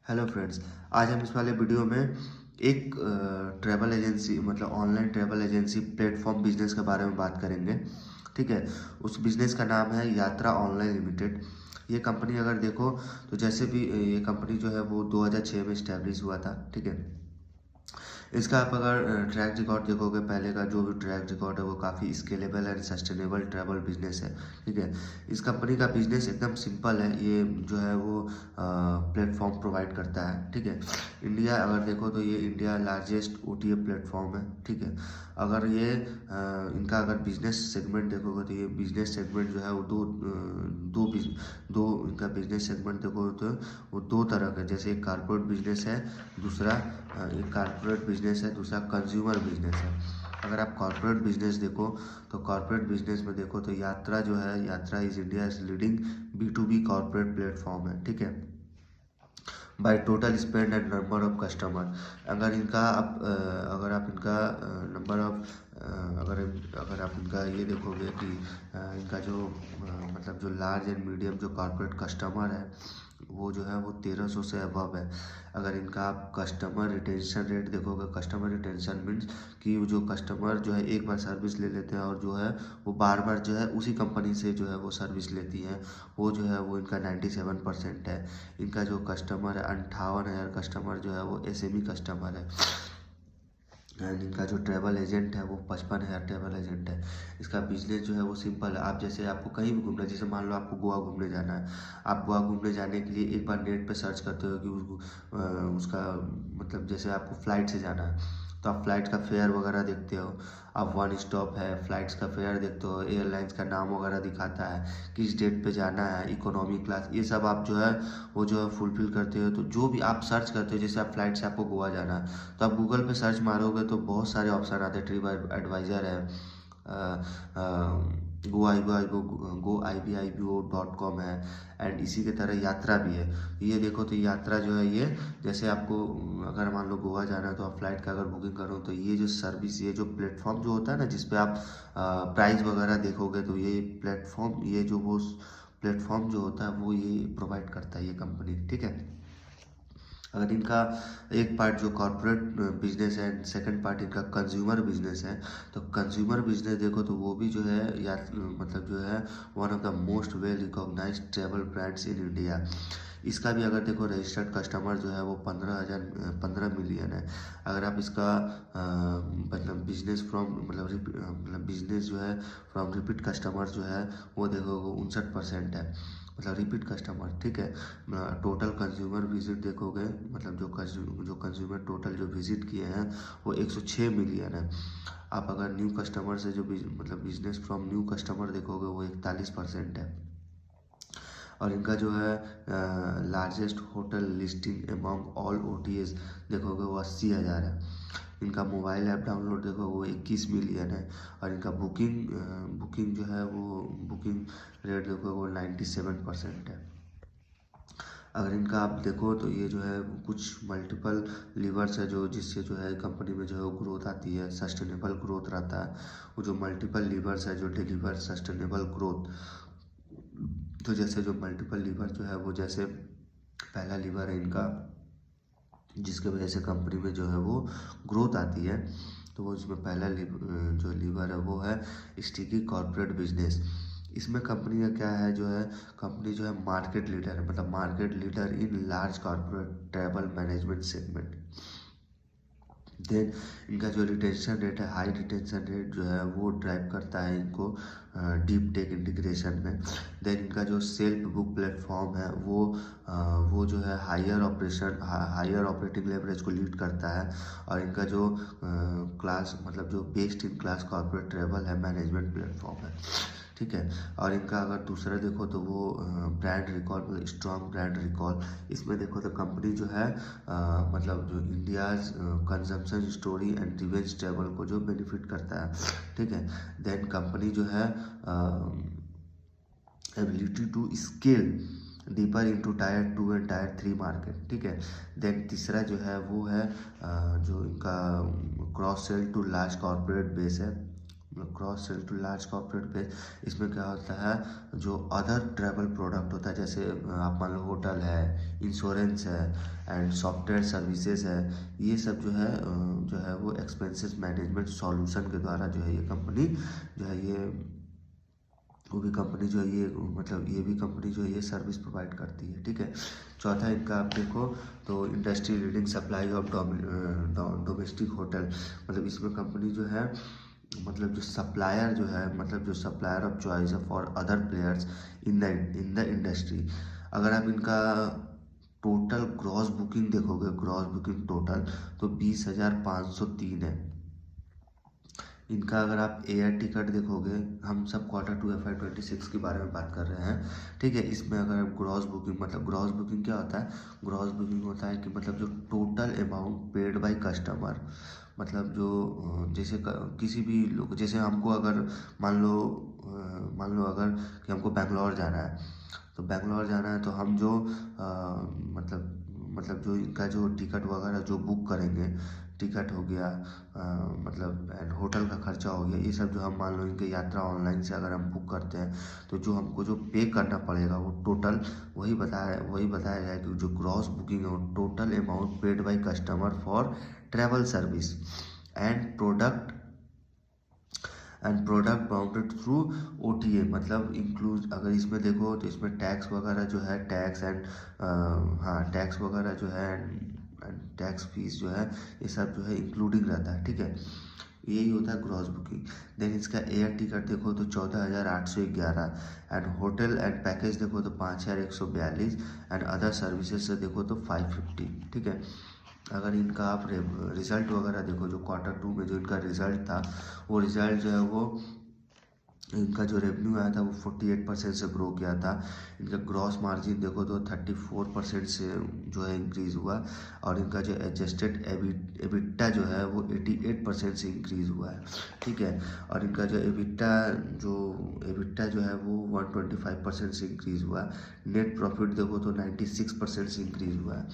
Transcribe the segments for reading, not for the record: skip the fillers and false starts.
Hello friends. आज हम इस वाले वीडियो में एक ट्रैवल एजेंसी मतलब online travel agency platform business के बारे में बात करेंगे। ठीक है। उस बिजनेस का नाम है यात्रा ऑनलाइन लिमिटेड। ये कंपनी अगर देखो तो जैसे भी ये कंपनी जो है वो 2006 में इस्टेब्लिश हुआ था। ठीक है। इसका आप अगर ट्रैक रिकॉर्ड देखोगे, पहले का जो भी ट्रैक रिकॉर्ड है वो काफ़ी scalable and sustainable travel business है। ठीक है। इस कंपनी का बिजनेस एकदम सिंपल है। ये जो है वो प्लेटफॉर्म प्रोवाइड करता है। ठीक है। इंडिया अगर देखो तो ये इंडिया लार्जेस्ट ओटीए प्लेटफॉर्म है। ठीक है। अगर ये इनका अगर बिजनेस सेगमेंट देखोगे तो ये बिजनेस सेगमेंट जो है वो दो इनका बिजनेस सेगमेंट देखो तो वो दो तरह का, जैसे एक कारपोरेट बिजनेस है, दूसरा एक कारपोरेट बिजनेस है, दूसरा कंज्यूमर बिजनेस है। अगर आप कॉर्पोरेट बिजनेस देखो तो कॉर्पोरेट बिजनेस में देखो तो यात्रा जो है, Yatra is India leading B to B corporate platform है। ठीक है। By total spend and number of customer. अगर इनका आप अगर आप इनका नंबर ऑफ अगर अगर आप इनका ये देखोगे कि इनका जो मतलब जो लार्ज एंड मीडियम जो कॉर्पोरेट कस्टमर है वो जो है वो 1300 से अबव है। अगर इनका आप कस्टमर रिटेंशन रेट देखोगे, कस्टमर रिटेंशन मीन्स कि वो जो कस्टमर जो है एक बार सर्विस ले लेते हैं और जो है वो बार बार जो है उसी कंपनी से जो है वो सर्विस लेती हैं, वो जो है वो इनका 97% है। इनका जो कस्टमर है 58,000 कस्टमर जो है वो एसएमई कस्टमर है। एंड इनका जो ट्रैवल एजेंट है वो 55,000 ट्रैवल एजेंट है। इसका बिजनेस जो है वो सिंपल है। आप जैसे आपको कहीं भी घूमना है, जैसे मान लो आपको गोवा घूमने जाना है, आप गोवा घूमने जाने के लिए एक बार नेट पे सर्च करते हो कि उसका मतलब जैसे आपको फ़्लाइट से जाना है तो आप फ़्लाइट का फेयर वगैरह देखते हो, आप वन स्टॉप है फ़्लाइट्स का फेयर देखते हो, एयरलाइंस का नाम वगैरह दिखाता है, किस डेट पे जाना है, इकोनॉमी क्लास, ये सब आप जो है वो जो है फुलफिल करते हो। तो जो भी आप सर्च करते हो, जैसे आप फ्लाइट से आपको गोवा जाना है तो आप गूगल पे सर्च मारोगे तो बहुत सारे ऑप्शन आते हैं। ट्रिप एडवाइज़र है, go है, एंड इसी के तरह यात्रा भी है। ये देखो तो यात्रा जो है ये, जैसे आपको अगर मान लो गोवा जाना है तो आप फ्लाइट का अगर बुकिंग करो तो ये जो सर्विस, ये जो प्लेटफॉर्म जो होता है ना जिस पे आप प्राइस वगैरह देखोगे, तो ये प्लेटफॉर्म, ये जो वो प्लेटफॉर्म जो होता है वो ये प्रोवाइड करता है ये कंपनी। ठीक है। अगर इनका एक पार्ट जो कॉर्पोरेट बिजनेस है, सेकंड पार्ट इनका कंज्यूमर बिजनेस है, तो कंज्यूमर बिजनेस देखो तो वो भी जो है या मतलब जो है one of the most well recognised travel brands in India. इसका भी अगर देखो रजिस्टर्ड कस्टमर जो है वो 15 मिलियन है। अगर आप इसका मतलब बिजनेस फ्रॉम मतलब बिजनेस जो है फ्रॉम रिपीट कस्टमर जो है वो देखोगे 59% है, मतलब रिपीट कस्टमर। ठीक है। टोटल कंज्यूमर विजिट देखोगे, मतलब जो कंज्यूमर टोटल जो विजिट किए हैं वो 106 मिलियन है। आप अगर न्यू कस्टमर से जो मतलब बिजनेस फ्रॉम न्यू कस्टमर देखोगे वो 41% है। और इनका जो है largest hotel listing among all OTS देखोगे वो 80,000 है। इनका मोबाइल ऐप डाउनलोड देखो वो 21 मिलियन है। और इनका बुकिंग जो है वो बुकिंग रेट देखो वो 97% है। अगर इनका आप देखो तो ये जो है कुछ मल्टीपल लीवर्स है जो जिससे जो है कंपनी में जो है ग्रोथ आती है, सस्टेनेबल ग्रोथ रहता है। वो जो मल्टीपल लीवर्स है जो डिलीवर सस्टेनेबल ग्रोथ, तो जैसे जो मल्टीपल लीवर जो है वो, जैसे पहला लीवर है इनका जिसके वजह से कंपनी में जो है वो ग्रोथ आती है, तो वो इसमें पहला जो लीवर है वो है स्टिकी कॉर्पोरेट बिजनेस। इसमें कंपनी का क्या है जो है, कंपनी जो है मार्केट लीडर है, मतलब market leader in large corporate travel management segment. Then इनका जो रिटेंशन रेट है, हाई रिटेंशन रेट जो है वो ड्राइव करता है इनको डीप टेक इंटीग्रेशन में। देन इनका जो सेल्फ बुक प्लेटफॉर्म है वो जो है हायर ऑपरेटिंग लेवरेज को लीड करता है। और इनका जो क्लास मतलब जो best in class corporate travel है मैनेजमेंट प्लेटफॉर्म है। ठीक है। और इनका अगर दूसरा देखो तो वो ब्रांड रिकॉल, मतलब स्ट्रॉन्ग ब्रांड रिकॉल। इसमें देखो तो कंपनी जो है मतलब जो India's consumption story and revenge travel को जो बेनिफिट करता है। ठीक है। देन कंपनी जो है ability to scale deeper into tier 2 and tier 3 market. ठीक है। देन तीसरा जो है वो है जो इनका cross sell to large corporate base है, cross sell to large corporate base. इसमें क्या होता है, जो अदर ट्रैवल प्रोडक्ट होता है, जैसे आप मान लो होटल है, इंश्योरेंस है एंड सॉफ्टवेयर सर्विसेज है, ये सब जो है वो एक्सपेंसेस मैनेजमेंट सॉल्यूशन के द्वारा जो है ये कंपनी जो है ये वो भी कंपनी जो है ये मतलब ये भी कंपनी जो है ये सर्विस प्रोवाइड करती है। ठीक है। चौथा इनका आप देखो तो industry leading supply of domestic hotel, मतलब इसमें कंपनी जो है मतलब जो सप्लायर जो है, मतलब जो सप्लायर ऑफ चॉइस है for other players in the industry. अगर आप इनका टोटल ग्रॉस बुकिंग देखोगे, ग्रॉस बुकिंग टोटल तो 20,503 है इनका। अगर आप एयर टिकट देखोगे, हम सब Q2 FY26 के बारे में बात कर रहे हैं, ठीक है। इसमें अगर आप ग्रॉस बुकिंग, मतलब ग्रॉस बुकिंग क्या होता है, ग्रॉस बुकिंग होता है कि मतलब जो total amount paid by customer, मतलब जो जैसे किसी भी लोग, जैसे हमको अगर मान लो अगर कि हमको बैंगलोर जाना है, तो बैंगलोर जाना है तो हम जो मतलब जो इनका जो टिकट वगैरह जो बुक करेंगे, टिकट हो गया मतलब एंड होटल का खर्चा हो गया, ये सब जो हम मान लो इनके यात्रा ऑनलाइन से अगर हम बुक करते हैं तो जो हमको जो पे करना पड़ेगा वो टोटल वही बताया जाए कि जो ग्रॉस बुकिंग है वो total amount paid by customer for travel service and product bounded through OTA, मतलब इंक्लूड। अगर इसमें देखो तो इसमें टैक्स वगैरह जो है, टैक्स एंड हाँ टैक्स वगैरह जो है एंड टैक्स फीस जो है ये सब जो है इंक्लूडिंग रहता है। ठीक है। यही होता है ग्रॉस बुकिंग। देन इसका एयर टिकट देखो तो 14,811 एंड होटल एंड पैकेज देखो तो 5,142 एंड अदर सर्विसेज से देखो तो 550। ठीक है। अगर इनका आप रिजल्ट वगैरह देखो, जो Q2 में जो इनका रिजल्ट था, वो रिजल्ट जो है वो इनका जो रेवेन्यू आया था वो 48% से ग्रो किया था। इनका ग्रॉस मार्जिन देखो तो 34% से जो है इंक्रीज़ हुआ, और इनका जो एडजस्टेड एबिटा जो है वो 88% से इंक्रीज़ हुआ है। ठीक है। और इनका जो एबिटा जो है वो 125% से इंक्रीज़ हुआ। नेट प्रॉफिट देखो तो 96% से इंक्रीज़ हुआ है।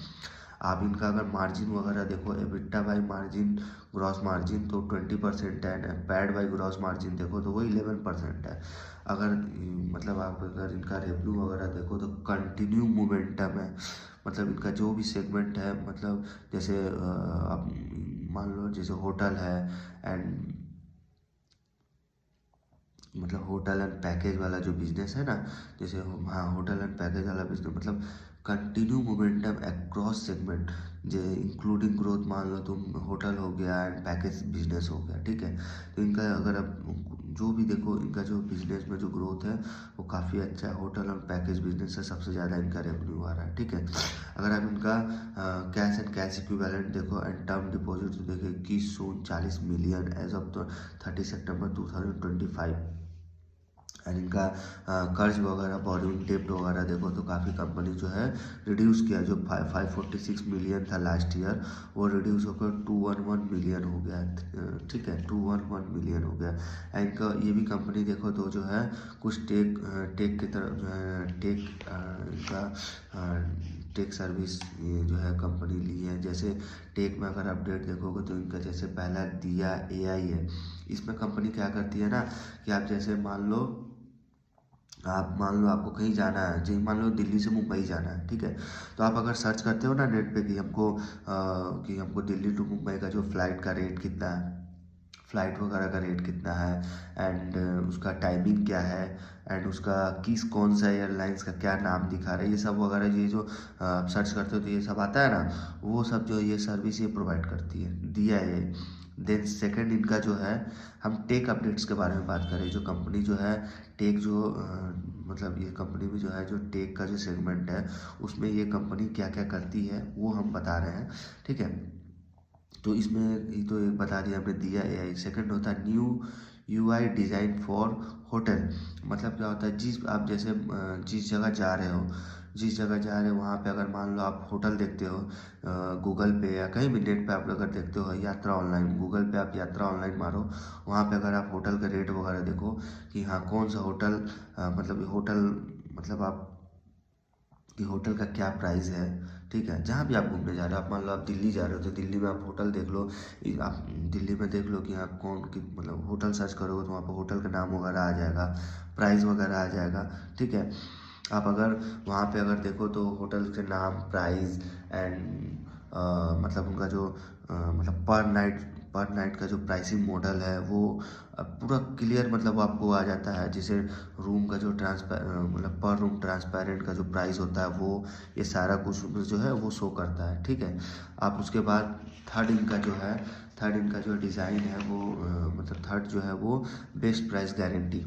आप इनका अगर मार्जिन वगैरह देखो, EBITDA by margin, gross margin तो 20% है, and pad by gross margin देखो तो वो 11% है। अगर मतलब आप अगर इनका रेवेन्यू वगैरह देखो तो कंटिन्यू मोमेंटम है, मतलब इनका जो भी सेगमेंट है, मतलब जैसे आप मान लो जैसे होटल है एंड मतलब होटल एंड पैकेज वाला जो बिजनेस है ना, जैसे हाँ होटल एंड पैकेज वाला बिजनेस, मतलब कंटिन्यू मोमेंटम अक्रॉस सेगमेंट, जो इंक्लूडिंग ग्रोथ, मान लो तुम होटल हो गया एंड पैकेज बिजनेस हो गया। ठीक है। तो इनका अगर आप जो भी देखो, इनका जो बिजनेस में जो ग्रोथ है वो काफ़ी अच्छा है। होटल और पैकेज बिजनेस से सबसे ज़्यादा इनका रेवेन्यू आ रहा है। ठीक है। अगर आप इनका कैश एंड कैश इक्विवेलेंट देखो एंड टर्म डिपॉजिट तो देखो 2140 मिलियन एज ऑफ 30 सितंबर 2025। एंड इनका कर्ज वगैरह, बोरिंग डेप्ट वगैरह देखो तो काफ़ी कंपनी जो है रिड्यूस किया। जो 546 मिलियन था लास्ट ईयर, वो रिड्यूस होकर 211 मिलियन हो गया। ठीक है, 211 मिलियन हो गया। एंड इनका ये भी कंपनी देखो तो जो है कुछ टेक की तरफ जो है टेक सर्विस ये जो है कंपनी ली है। जैसे टेक में अगर अपडेट देखोगे तो इनका जैसे पहला दिया AI है। इसमें कंपनी क्या करती है ना कि आप जैसे मान लो आपको कहीं जाना है, जैसे मान लो दिल्ली से मुंबई जाना है, ठीक है। तो आप अगर सर्च करते हो ना नेट पे कि हमको दिल्ली टू मुंबई का जो फ्लाइट का रेट कितना है, फ्लाइट वगैरह का रेट कितना है एंड उसका टाइमिंग क्या है एंड उसका कौन सा एयरलाइंस का क्या नाम दिखा रहा है, ये सब वगैरह ये जो आप सर्च करते हो तो ये सब आता है ना, वो सब जो ये सर्विस ये प्रोवाइड करती है, दिया है। देन सेकंड इनका जो है, हम टेक अपडेट्स के बारे में बात करें, जो कंपनी जो है टेक जो मतलब ये कंपनी में जो है जो टेक का जो सेगमेंट है उसमें ये कंपनी क्या क्या करती है वो हम बता रहे हैं। ठीक है। तो इसमें ये तो एक बता दिया हमने, दिया AI। सेकंड होता है new UI design for hotel. मतलब क्या होता है, जिस जगह जा रहे हो, वहाँ पे अगर मान लो आप होटल देखते हो गूगल पे या कहीं भी नेट पे आप अगर देखते हो यात्रा ऑनलाइन, गूगल पे आप यात्रा ऑनलाइन मारो, वहाँ पे अगर आप होटल का रेट वगैरह देखो कि हाँ कौन सा होटल मतलब होटल मतलब आप कि होटल का क्या प्राइस है, ठीक है। जहाँ भी आप घूमने जा रहे हो, आप मान लो आप दिल्ली जा रहे हो तो दिल्ली में आप होटल देख लो, आप दिल्ली में देख लो कि आप कौन की मतलब होटल सर्च करोगे तो वहाँ पर होटल का नाम वगैरह आ जाएगा, प्राइस वगैरह आ जाएगा, ठीक है। आप अगर वहाँ पे अगर देखो तो होटल के नाम, प्राइस एंड मतलब उनका जो मतलब पर नाइट का जो प्राइसिंग मॉडल है वो पूरा क्लियर मतलब आपको आ जाता है। जैसे रूम का जो मतलब पर रूम ट्रांसपेरेंट का जो प्राइस होता है वो, ये सारा कुछ जो है वो शो करता है, ठीक है। आप उसके बाद थर्ड इनका जो डिज़ाइन है वो मतलब थर्ड जो है वो बेस्ट प्राइस गारंटी।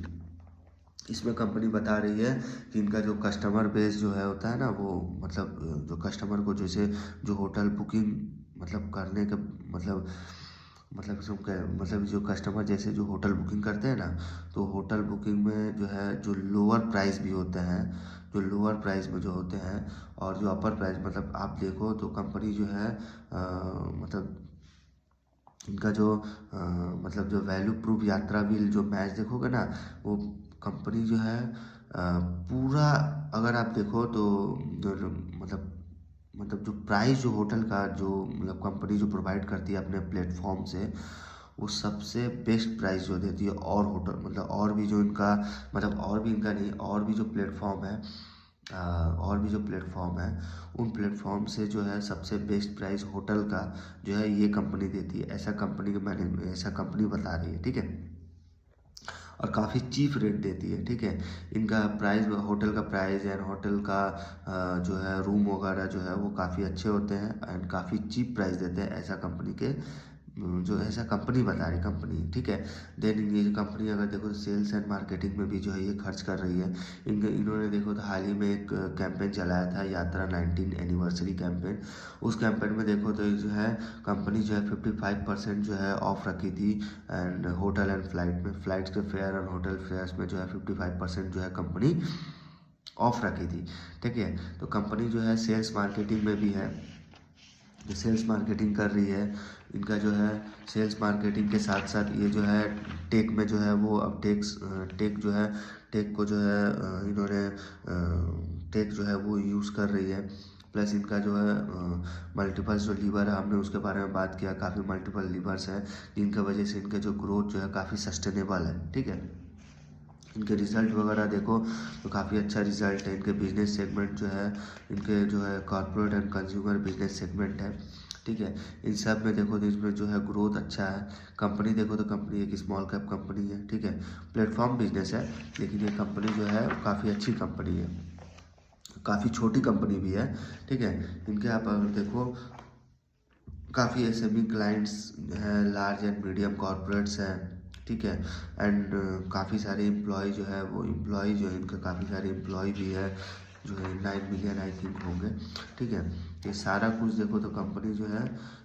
इसमें कंपनी बता रही है कि इनका जो कस्टमर बेस जो है होता है ना, वो मतलब जो कस्टमर को जैसे जो होटल बुकिंग मतलब करने का मतलब सब क्या मतलब जो कस्टमर जैसे जो होटल बुकिंग करते हैं ना, तो होटल बुकिंग में जो है जो लोअर प्राइस भी होते हैं, जो लोअर प्राइस में जो होते हैं और जो अपर प्राइस मतलब आप देखो तो कंपनी जो है मतलब इनका जो मतलब जो वैल्यू प्रूफ यात्रा बिल जो मैच देखोगे ना, वो कंपनी जो है पूरा अगर आप देखो तो जो मतलब जो प्राइस जो होटल का जो मतलब कंपनी जो प्रोवाइड करती है अपने प्लेटफॉर्म से, वो सबसे बेस्ट प्राइस जो देती है। और होटल मतलब और भी जो इनका मतलब और भी इनका नहीं, और भी जो प्लेटफॉर्म है और भी जो प्लेटफॉर्म है उन प्लेटफॉर्म से जो है सबसे बेस्ट प्राइस होटल का जो है ये कंपनी देती है। ऐसा कंपनी बता रही है, ठीक है। और काफ़ी चीप रेट देती है, ठीक है। इनका प्राइस होटल का प्राइस एंड होटल का जो है रूम वगैरह जो है वो काफ़ी अच्छे होते हैं एंड काफ़ी चीप प्राइस देते हैं, ऐसा कंपनी के जो ऐसा कंपनी बता रही कंपनी, ठीक है। देन ये जो कंपनी अगर देखो तो सेल्स एंड मार्केटिंग में भी जो है ये खर्च कर रही है। इन्होंने देखो तो हाल ही में एक कैंपेन चलाया था, यात्रा 19 एनिवर्सरी कैंपेन। उस कैंपेन में देखो तो जो है कंपनी जो है 55% जो है ऑफ रखी थी एंड होटल एंड फ्लाइट में, फ्लाइट्स के फेयर और होटल फेयर्स में जो है 55% जो है कंपनी ऑफ रखी थी, ठीक है। तो कंपनी जो है सेल्स मार्केटिंग में भी है, जो सेल्स मार्केटिंग कर रही है। इनका जो है सेल्स मार्केटिंग के साथ साथ ये जो है टेक में जो है वो अब टेक जो है टेक को जो है इन्होंने टेक जो है वो यूज़ कर रही है। प्लस इनका जो है मल्टीपल्स जो लीवर है, हमने उसके बारे में बात किया, काफ़ी मल्टीपल लीवर्स हैं जिनकी वजह से इनका जो ग्रोथ जो है काफ़ी सस्टेनेबल है, ठीक है। इनके रिज़ल्ट वगैरह देखो तो काफ़ी अच्छा रिज़ल्ट है। इनके बिजनेस सेगमेंट जो है इनके जो है corporate and consumer business segment है, ठीक है। इन सब में देखो तो इसमें जो है ग्रोथ अच्छा है। कंपनी देखो तो कंपनी एक स्मॉल कैप कंपनी है, ठीक है। प्लेटफॉर्म बिजनेस है लेकिन ये कंपनी जो है काफ़ी अच्छी कंपनी है, काफ़ी छोटी कंपनी भी है, ठीक है। इनके आप अगर देखो काफ़ी एसएमई क्लाइंट्स हैं, लार्ज एंड मीडियम कॉर्पोरेट्स हैं, ठीक है। एंड काफ़ी सारे एम्प्लॉय जो है वो एम्प्लॉय जो है इनका काफ़ी सारे एम्प्लॉय भी है जो है 9 मिलियन आई थिंक होंगे, ठीक है। ये सारा कुछ देखो तो कंपनी जो है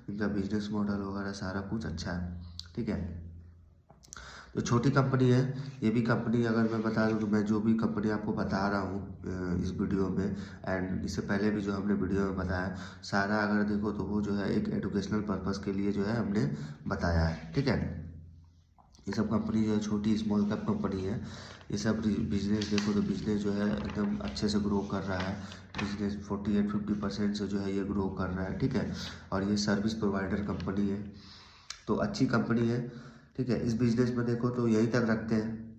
इनका बिजनेस मॉडल वगैरह सारा कुछ अच्छा है, ठीक है। तो छोटी कंपनी है ये भी कंपनी, अगर मैं बता दूं तो मैं जो भी कंपनी आपको बता रहा हूँ इस वीडियो में एंड इससे पहले भी जो हमने वीडियो में बताया, सारा अगर देखो तो वो जो है एक एजुकेशनल पर्पज़ के लिए जो है हमने बताया है, ठीक है। ये सब कंपनी जो है छोटी स्मॉल कैप कंपनी है। ये सब बिजनेस देखो तो बिजनेस जो है एकदम अच्छे से ग्रो कर रहा है। बिजनेस 48-50% से जो है ये ग्रो कर रहा है, ठीक है। और ये सर्विस प्रोवाइडर कंपनी है, तो अच्छी कंपनी है, ठीक है। इस बिजनेस में देखो तो यहीं तक रखते हैं।